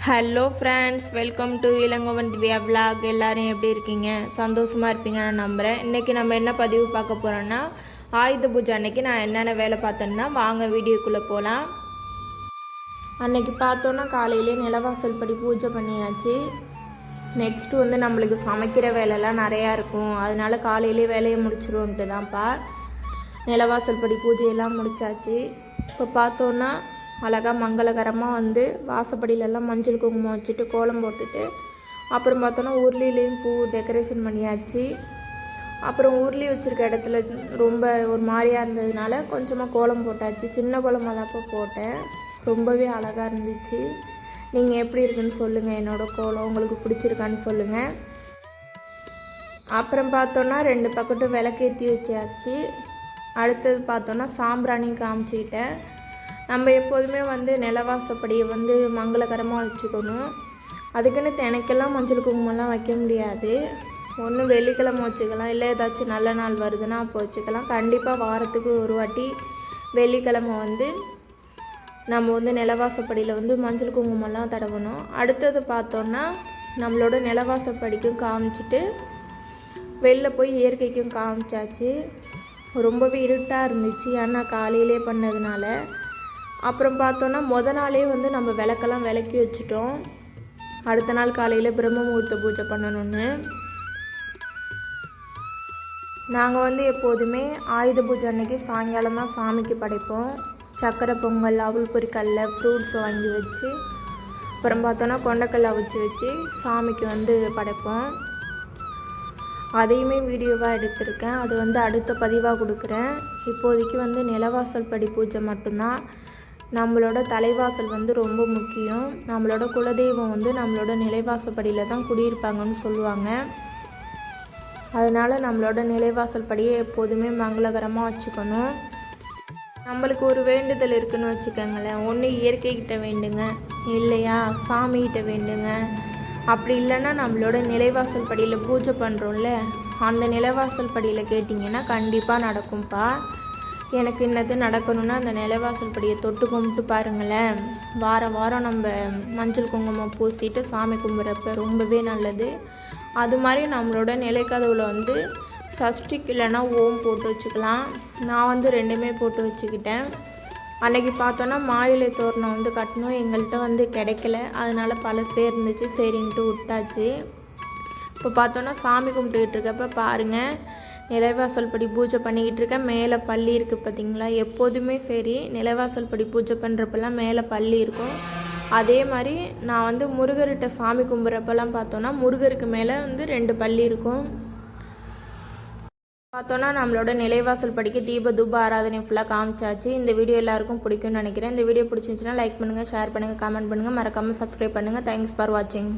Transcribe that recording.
Hello friends, welcome to Elangovan Divya vlog. எல்லோரும் எப்படி இருக்கீங்க? சந்தோஷமாக இருப்பீங்க நான் நம்புகிறேன். இன்றைக்கி நம்ம என்ன பதிவு பார்க்க போகிறோன்னா, ஆயுத பூஜை அன்றைக்கி நான் என்னென்ன வேலை பார்த்தேன்னா வாங்க வீடியோக்குள்ளே போகலாம். அன்றைக்கி பார்த்தோன்னா காலையிலே நிலவாசல் படி பூஜை பண்ணியாச்சு. நெக்ஸ்ட்டு வந்து நம்மளுக்கு சமைக்கிற வேலைலாம் நிறையா இருக்கும், அதனால் காலையிலே வேலையை முடிச்சிடுவோன்ட்டு தான்ப்பா நிலவாசல் படி பூஜையெல்லாம் முடித்தாச்சு. இப்போ பார்த்தோன்னா அழகாக மங்களகரமாக வந்து வாசப்படியிலெல்லாம் மஞ்சள் குங்குமம் வச்சுட்டு கோலம் போட்டுட்டு, அப்புறம் பார்த்தோன்னா உருளிலையும் பூ டெக்கரேஷன் பண்ணியாச்சு. அப்புறம் உருளி வச்சுருக்க இடத்துல ரொம்ப ஒரு மாதிரியாக இருந்ததுனால கொஞ்சமாக கோலம் போட்டாச்சு. சின்ன கோலமாக தான்ப்போ போட்டேன், ரொம்பவே அழகாக இருந்துச்சு. நீங்கள் எப்படி இருக்குன்னு சொல்லுங்கள், என்னோடய கோலம் உங்களுக்கு பிடிச்சிருக்கான்னு சொல்லுங்கள். அப்புறம் பார்த்தோன்னா 2 பக்கட்டும் விளக்கேற்றி வச்சாச்சு. அடுத்தது பார்த்தோன்னா சாம்பிராணி காமிச்சிக்கிட்டேன். நம்ம எப்போதுமே வந்து நிலவாசப்படியை வந்து மங்களகரமாக வச்சுக்கணும். அதுக்குன்னு தினைக்கெல்லாம் மஞ்சள் குங்குமம்லாம் வைக்க முடியாது. ஒன்று வெள்ளிக்கிழமை வச்சுக்கலாம், இல்லை ஏதாச்சும் நல்ல நாள் வருதுன்னா அப்போ வச்சுக்கலாம். கண்டிப்பாக வாரத்துக்கு ஒரு வாட்டி வெள்ளிக்கிழமை வந்து நம்ம வந்து நிலவாசப்படியில் வந்து மஞ்சள் குங்குமம்லாம் தடவணும். அடுத்தது பார்த்தோன்னா நம்மளோட நிலவாசப்படிக்கும் காமிச்சிட்டு வெளில போய் இயற்கைக்கும் காமிச்சாச்சு. ரொம்பவே இருட்டாக இருந்துச்சு, ஏன்னா காலையிலே பண்ணதுனால. அப்புறம் பார்த்தோன்னா நாளே வந்து நம்ம விளக்கெல்லாம் விளக்கி வச்சுட்டோம். அடுத்த நாள் காலையில் பிரம்ம முகூர்த்த பூஜை பண்ணணுன்னு. நாங்கள் வந்து எப்போதுமே ஆயுத பூஜை அன்றைக்கி சாயங்காலம் தான் சாமிக்கு படைப்போம். சக்கரை பொங்கல், அவல் பொரிக்கல்ல, ஃப்ரூட்ஸ் வாங்கி வச்சு, அப்புறம் பார்த்தோன்னா கொண்டைக்கல்ல வச்சு சாமிக்கு வந்து படைப்போம். அதையுமே வீடியோவாக எடுத்திருக்கேன், அது வந்து அடுத்த பதிவாக கொடுக்குறேன். இப்போதைக்கு வந்து நிலவாசல் படி பூஜை மட்டும்தான். நம்மளோட தலைவாசல் வந்து ரொம்ப முக்கியம். நம்மளோட குலதெய்வம் வந்து நம்மளோட நிலைவாசப்படியில் தான் குடியிருப்பாங்கன்னு சொல்லுவாங்க. அதனால் நம்மளோட நிலைவாசல் படியை எப்போதுமே மங்களகரமாக வச்சுக்கணும். நம்மளுக்கு ஒரு வேண்டுதல் இருக்குதுன்னு வச்சுக்கோங்களேன். ஒன்று இயற்கைக்கிட்ட வேண்டுங்க, இல்லையா சாமிகிட்ட வேண்டுங்க. அப்படி இல்லைன்னா நம்மளோட நிலைவாசல் படியில் பூஜை பண்ணுறோம்ல, அந்த நிலைவாசல் படியில் கேட்டிங்கன்னா கண்டிப்பாக நடக்கும்ப்பா. எனக்கு இன்னது நடக்கணும்னா அந்த நிலவாசல் படியை தொட்டு கும்பிட்டு பாருங்களேன். வாரம் நம்ம மஞ்சள் குங்குமம் பூசிட்டு சாமி கும்பிட்றப்ப ரொம்பவே நல்லது. அது மாதிரி நம்மளோட நிலைக்கதவுல வந்து சஷ்டிக்கு இல்லைன்னா ஓம் போட்டு வச்சுக்கலாம். நான் வந்து 2மே போட்டு வச்சுக்கிட்டேன். அன்றைக்கி பார்த்தோன்னா மாயிலை தோரணம் வந்து கட்டணும், எங்கள்கிட்ட வந்து கிடைக்கல, அதனால் பழசே இருந்துச்சு, சரின்ட்டு விட்டாச்சு. இப்போ பார்த்தோன்னா சாமி கும்பிட்டுக்கிட்டு இருக்கப்ப பாருங்கள், நிலைவாசல் படி பூஜை பண்ணிக்கிட்டு இருக்கேன். மேலே பள்ளி இருக்குது பார்த்திங்களா. எப்போதுமே சரி நிலைவாசல் படி பூஜை பண்ணுறப்பெல்லாம் மேலே பள்ளி இருக்கும். அதே மாதிரி நான் வந்து முருகர்கிட்ட சாமி கும்பிட்றப்பெல்லாம் பார்த்தோன்னா முருகருக்கு மேலே வந்து 2 பள்ளி இருக்கும். பார்த்தோன்னா நம்மளோட நிலைவாசல் படிக்க தீப தூப ஆராதனை ஃபுல்லாக காமிச்சாச்சு. இந்த வீடியோ எல்லாருக்கும் பிடிக்கும்னு நினைக்கிறேன். இந்த வீடியோ பிடிச்சிருந்துச்சுன்னா லைக் பண்ணுங்கள், ஷேர் பண்ணுங்கள், கமெண்ட் பண்ணுங்கள், மறக்காமல் சப்ஸ்கிரைப் பண்ணுங்கள். தேங்க்ஸ் ஃபார் வாட்சிங்.